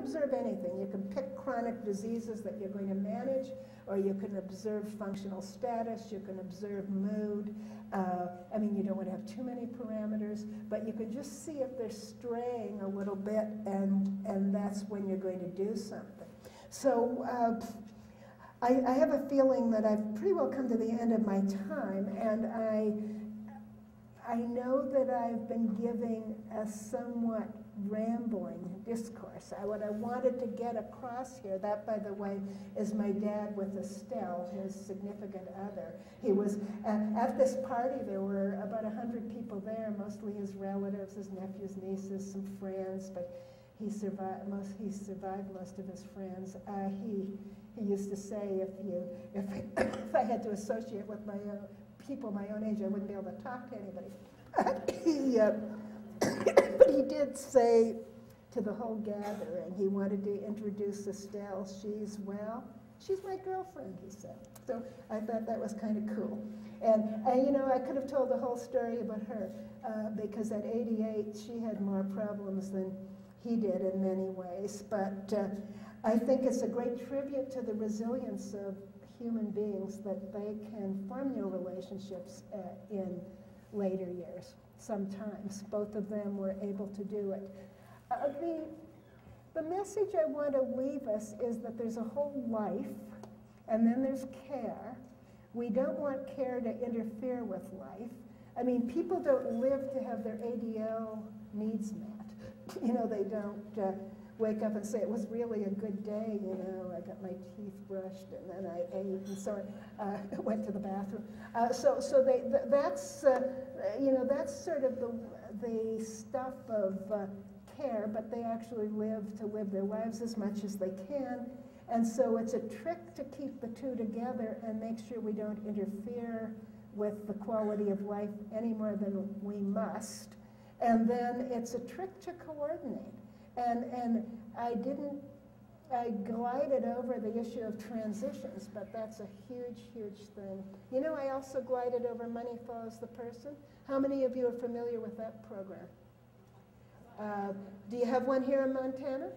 observe anything. You can pick chronic diseases that you're going to manage, or you can observe functional status, you can observe mood. I mean, you don't want to have too many parameters, but you can just see if they're straying a little bit, and that's when you're going to do something. So I have a feeling that I've pretty well come to the end of my time, and I know that I've been giving a somewhat rambling discourse. What I wanted to get across here, that, by the way, is my dad with Estelle, his significant other. He was, at this party, there were about 100 people there, mostly his relatives, his nephews, nieces, some friends, but he survived most of his friends. He used to say, if I had to associate with my people my own age, I wouldn't be able to talk to anybody. But he did say to the whole gathering, he wanted to introduce Estelle. She's my girlfriend, he said. So I thought that was kind of cool. And you know, I could have told the whole story about her, because at 88, she had more problems than he did in many ways. But I think it's a great tribute to the resilience of human beings that they can form new relationships in later years. Sometimes both of them were able to do it. The message I want to leave us is that there's a whole life, and then there's care. We don't want care to interfere with life. I mean, people don't live to have their ADL needs met. You know, they don't wake up and say, it was really a good day, you know, I got my teeth brushed and then I ate and so I went to the bathroom. That's you know, that's sort of the stuff of care, but they actually live their lives as much as they can. And so it's a trick to keep the two together and make sure we don't interfere with the quality of life any more than we must. And then it's a trick to coordinate. And I glided over the issue of transitions, but that's a huge, huge thing. You know, I also glided over Money Follows the Person. How many of you are familiar with that program? Do you have one here in Montana?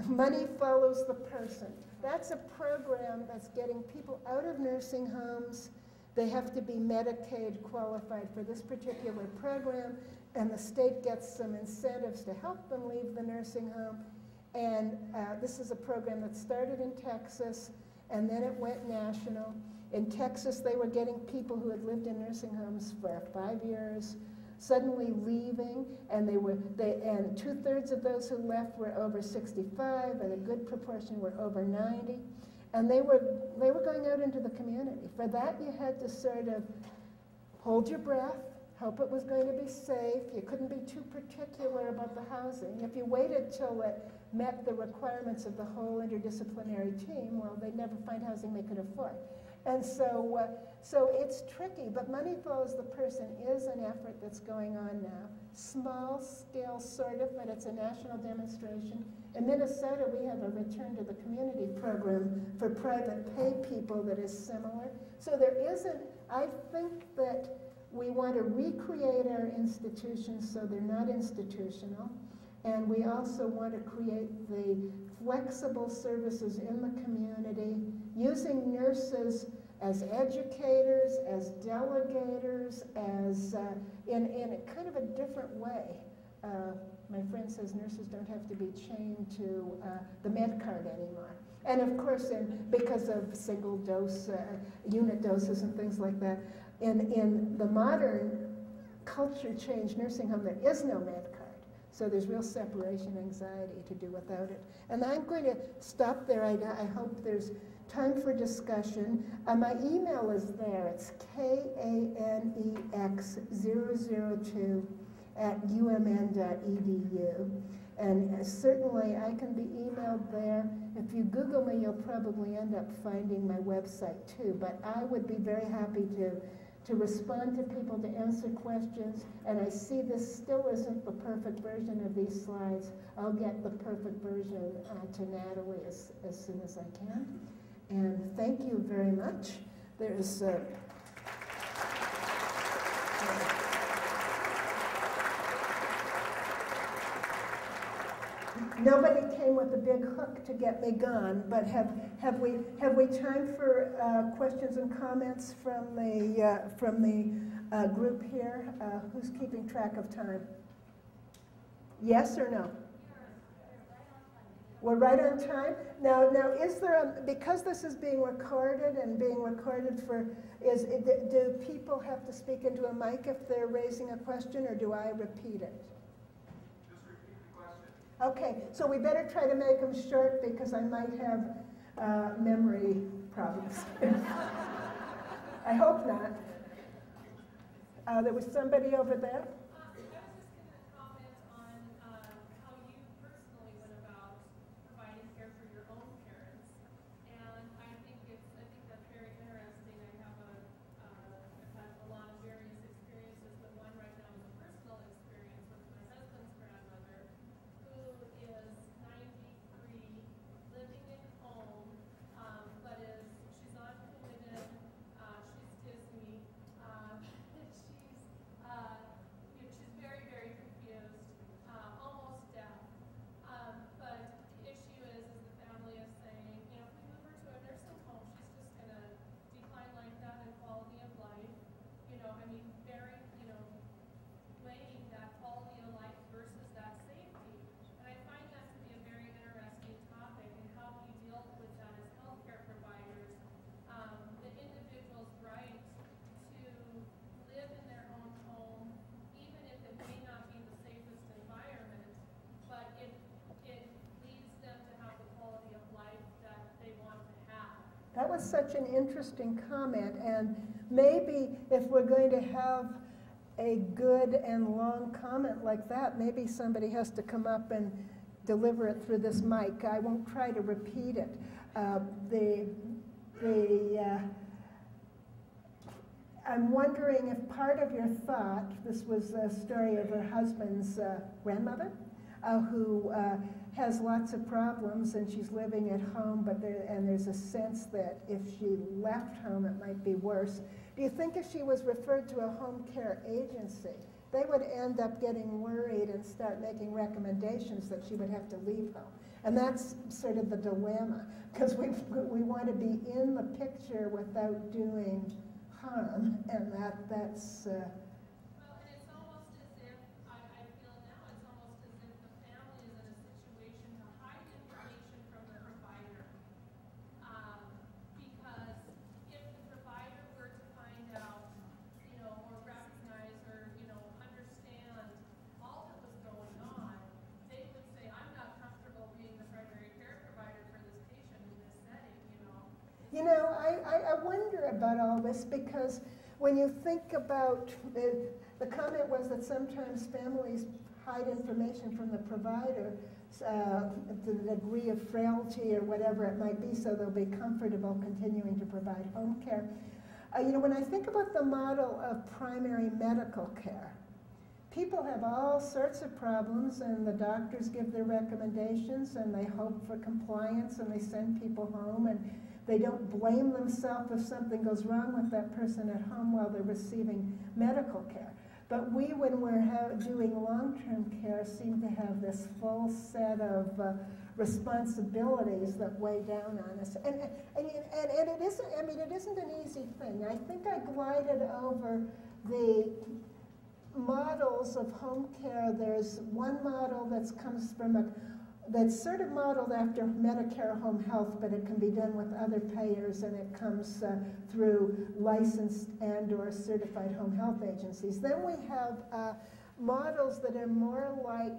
Money Follows the Person. That's a program that's getting people out of nursing homes. They have to be Medicaid qualified for this particular program, and the state gets some incentives to help them leave the nursing home. And this is a program that started in Texas, and then it went national. In Texas, they were getting people who had lived in nursing homes for 5 years, suddenly leaving, and and 2/3 of those who left were over 65, and a good proportion were over 90. And they were going out into the community. For that, you had to sort of hold your breath, hope it was going to be safe. You couldn't be too particular about the housing. If you waited till it met the requirements of the whole interdisciplinary team, well, they'd never find housing they could afford. And so it's tricky, but Money Follows the Person is an effort that's going on now. Small scale, sort of, but it's a national demonstration. In Minnesota, we have a Return to the Community program for private pay people that is similar. So there isn't, I think that we want to recreate our institutions so they're not institutional. And we also want to create the flexible services in the community, using nurses as educators, as delegators, as in a kind of a different way. My friend says nurses don't have to be chained to the med card anymore. And of course, because of single dose, unit doses and things like that, in the modern culture change nursing home, there is no med card. So there's real separation anxiety to do without it. And I'm going to stop there. I hope there's time for discussion. My email is there. It's kanex002@umn.edu. And certainly I can be emailed there. If you Google me, you'll probably end up finding my website too. But I would be very happy to respond to people, to answer questions. And I see this still isn't the perfect version of these slides. I'll get the perfect version to Natalie as soon as I can. And thank you very much. There's Nobody came with a big hook to get me gone, but have we time for questions and comments from the group here? Who's keeping track of time? Yes or no? We're right on time. Now, is there because this is being recorded and being recorded for, do people have to speak into a mic if they're raising a question, or do I repeat it? Just repeat the question. Okay, so we better try to make them short because I might have memory problems. I hope not. There was somebody over there. That was such an interesting comment, and maybe if we're going to have a good and long comment like that, maybe somebody has to come up and deliver it through this mic. I won't try to repeat it. I'm wondering if part of your thought, this was a story of her husband's grandmother, who has lots of problems, and she's living at home, but there's a sense that if she left home, it might be worse. Do you think if she was referred to a home care agency, they would end up getting worried and start making recommendations that she would have to leave home? And that's sort of the dilemma, because we want to be in the picture without doing harm, and that's... You know, I wonder about all this, because when you think about, the comment was that sometimes families hide information from the provider, the degree of frailty or whatever it might be, so they'll be comfortable continuing to provide home care. You know, when I think about the model of primary medical care, people have all sorts of problems, and the doctors give their recommendations, and they hope for compliance, and they send people home, and they don't blame themselves if something goes wrong with that person at home while they're receiving medical care. But we, when we're doing long-term care, seem to have this full set of responsibilities that weigh down on us. And it isn't, I mean, it isn't an easy thing. I think I glided over the models of home care. There's one model that comes from that's sort of modeled after Medicare home health, but it can be done with other payers, and it comes through licensed and or certified home health agencies. Then we have models that are more like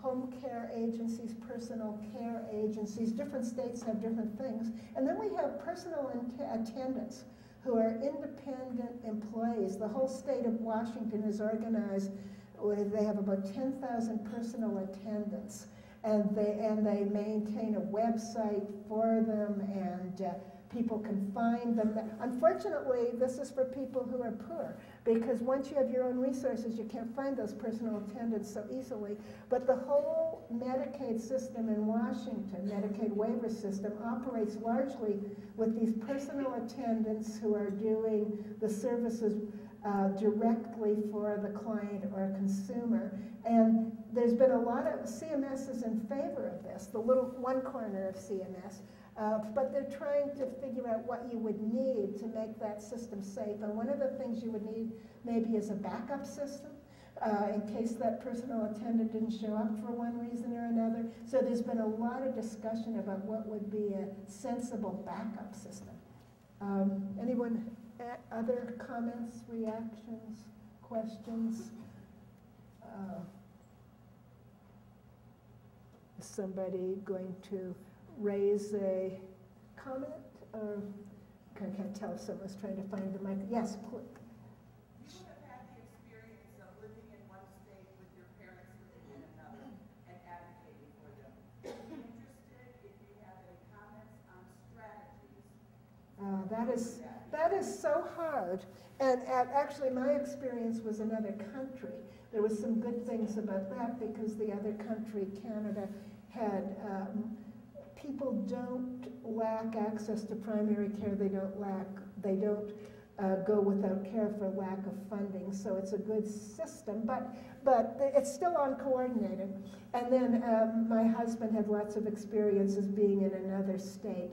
home care agencies, personal care agencies. Different states have different things. And then we have personal attendants who are independent employees. The whole state of Washington is organized with, they have about 10,000 personal attendants. And they maintain a website for them, and people can find them. Unfortunately, this is for people who are poor, because once you have your own resources, you can't find those personal attendants so easily. But the whole Medicaid system in Washington, Medicaid waiver system, operates largely with these personal attendants who are doing the services directly for the client or consumer. And there's been a lot of, CMS is in favor of this, the little one corner of CMS, but they're trying to figure out what you would need to make that system safe. And one of the things you would need maybe is a backup system, in case that personal attendant didn't show up for one reason or another. So there's been a lot of discussion about what would be a sensible backup system. Anyone, other comments, reactions, questions? Is somebody going to raise a comment? Or I can't tell if someone's trying to find the mic. Yes, please. You have had the experience of living in one state with your parents living in another and advocating for them. I'm interested if you have any comments on strategies. That is so hard. And actually, my experience was another country. There was some good things about that because the other country, Canada, had people don't lack access to primary care. They don't go without care for lack of funding. So it's a good system, but it's still uncoordinated. And then my husband had lots of experiences being in another state.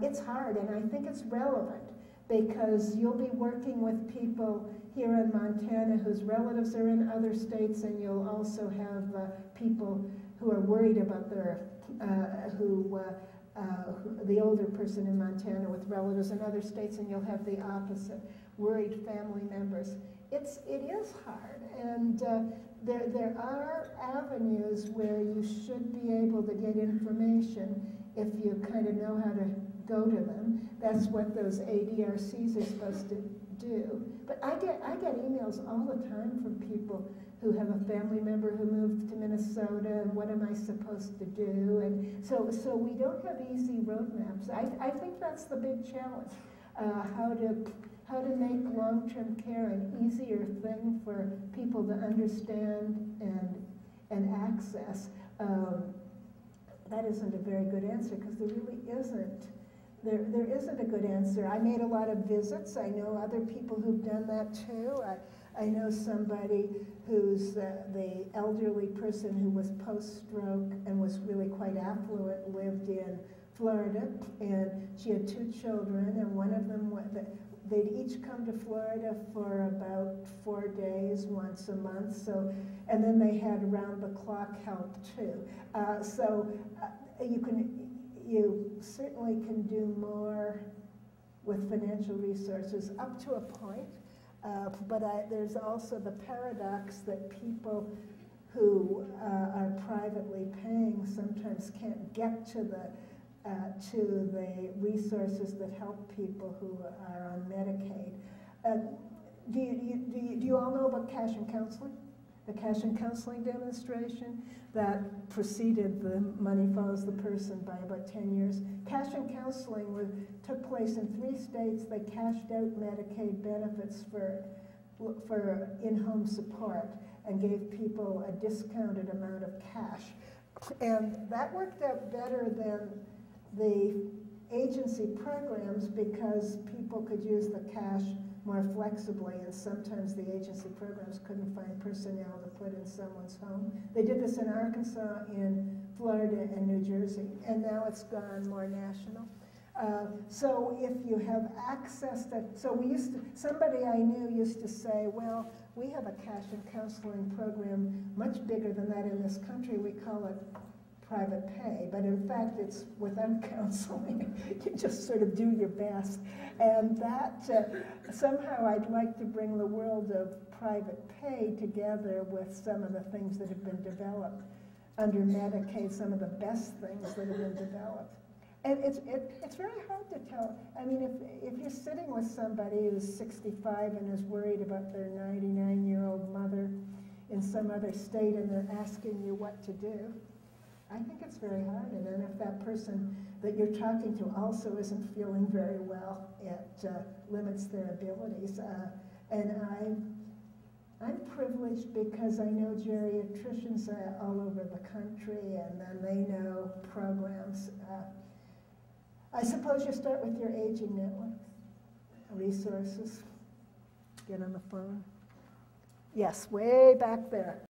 It's hard, and I think it's relevant because you'll be working with people here in Montana whose relatives are in other states, and you'll also have people who are worried about their, the older person in Montana with relatives in other states, and you'll have the opposite, worried family members. It is hard, and there are avenues where you should be able to get information if you kind of know how to go to them. That's what those ADRCs are supposed to do. But I get emails all the time from people who have a family member who moved to Minnesota, and what am I supposed to do? And so we don't have easy roadmaps. I think that's the big challenge, how to make long-term care an easier thing for people to understand and access. That isn't a very good answer because there really isn't. There isn't a good answer. I made a lot of visits. I know other people who've done that too. I know somebody who's the elderly person who was post-stroke and was really quite affluent, lived in Florida, and she had 2 children, and one of them, they'd each come to Florida for about 4 days, once a month, and then they had round-the-clock help too. You certainly can do more with financial resources up to a point, but there's also the paradox that people who are privately paying sometimes can't get to the resources that help people who are on Medicaid. Do you all know about cash and counseling? The cash and counseling demonstration that preceded the Money Follows the Person by about 10 years. Cash and counseling took place in 3 states. They cashed out Medicaid benefits for in-home support and gave people a discounted amount of cash. And that worked out better than the agency programs because people could use the cash more flexibly, and sometimes the agency programs couldn't find personnel to put in someone's home. They did this in Arkansas, in Florida, and New Jersey, and now it's gone more national. So if you have access to, somebody I knew used to say, well, we have a cash and counseling program much bigger than that in this country. We call it private pay, but in fact it's without counseling. You just sort of do your best. And that, somehow I'd like to bring the world of private pay together with some of the things that have been developed under Medicaid, some of the best things that have been developed. And it's very hard to tell. I mean, if you're sitting with somebody who's 65 and is worried about their 99-year-old mother in some other state and they're asking you what to do, I think it's very hard. And then if that person that you're talking to also isn't feeling very well, it limits their abilities. And I'm privileged because I know geriatricians all over the country, and then they know programs. I suppose you start with your aging network, resources. get on the phone. Yes, way back there.